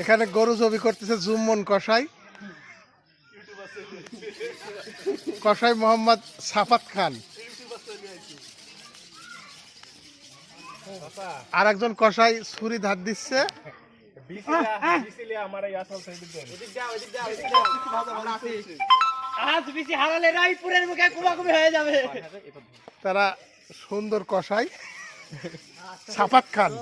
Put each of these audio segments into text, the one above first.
এখানে গরু জবি করতেছে জুম্মন কসাই, কসাই মোহাম্মদ সাফাত খান। আর একজন কসাই ছুরি ধার দিচ্ছে। তারা সুন্দর কসাই সাফাত খান।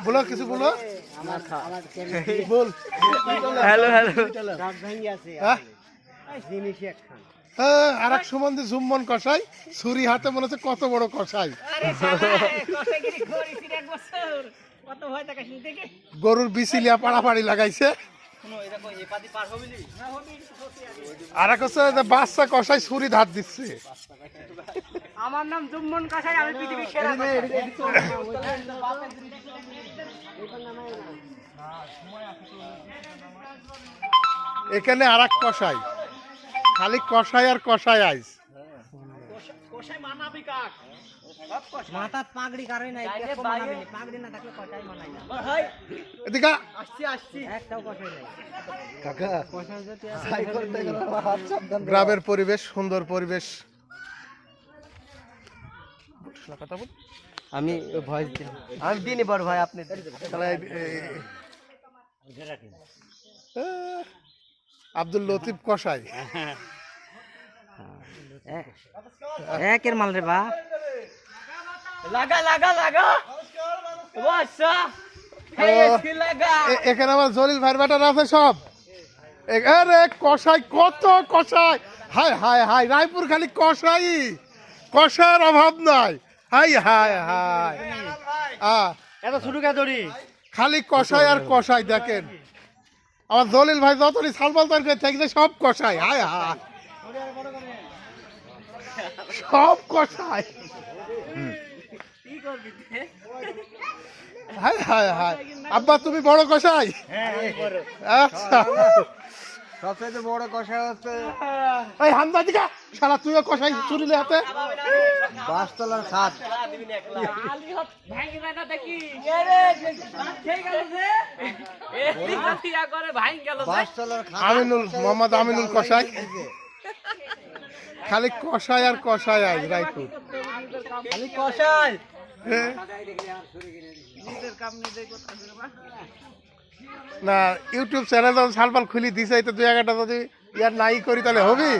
বলো কিছু বলো। বল। Hello hello. আর এক সম্বন্ধে জুম্মন কসাই ছুরি হাতে মনে হচ্ছে কত বড় কসাই। গরুর বিচিলিয়া পাড়াপাড়ি লাগাইছে। আর এক হচ্ছে বাচ্চা কসাই ছুরি ধার দিচ্ছে। আমার নাম জুম্মন কসাই, আমি পৃথিবীর সেরা। এখানে আর এক কসাই, খালি কসাই আর কসাই আইস। মাথার পাগড়ি কারে নাই, পাগড়ি না থাকলে কসাই মানাই না। এদিকে একটাও কসাই নাই। গ্রামের পরিবেশ, সুন্দর পরিবেশ। আমি ভয়েস দিই, আমি দিনই বড় ভাই আপনি। আব্দুল লতিফ কসাই একের মাল রে বাপ। লাগা লাগা লাগা বাচ্চা লাগা। এখানে আমার জলিল ভাইয়ের বেটারা আছে সব। আরে কসাই, কত কসাই! হাই হাই হাই, রায়পুর খালি কসাই, কষার অভাব নাই। হাই হাই হাই, এত ছোট কাদড়ি খালি কসাই আর কসাই। দেখেন আমার জলিল ভাই যতটি সালবাল তরকারি থাকছে সব কসাই। হাই হাই, সব কসাই। হাই হাই হাই। আব্বা তুমি বড় কসাই? আচ্ছা, সবচেয়ে বড় কষাই হচ্ছে এই হামদা দিকা শালা, তুইও কসাই চুরিলে হাতে। বাসতলার ছাদ। আমিনুল, মোহাম্মদ আমিনুল কসাই। খালি কসাই আর কসাই আজ রায়পুর। খালি কষাই। না ইউটিউব চ্যানেল যখন সালপাল খুলি দিছে, তো দুই একটা যদি ইয়ার নাই করি তাহলে হবে।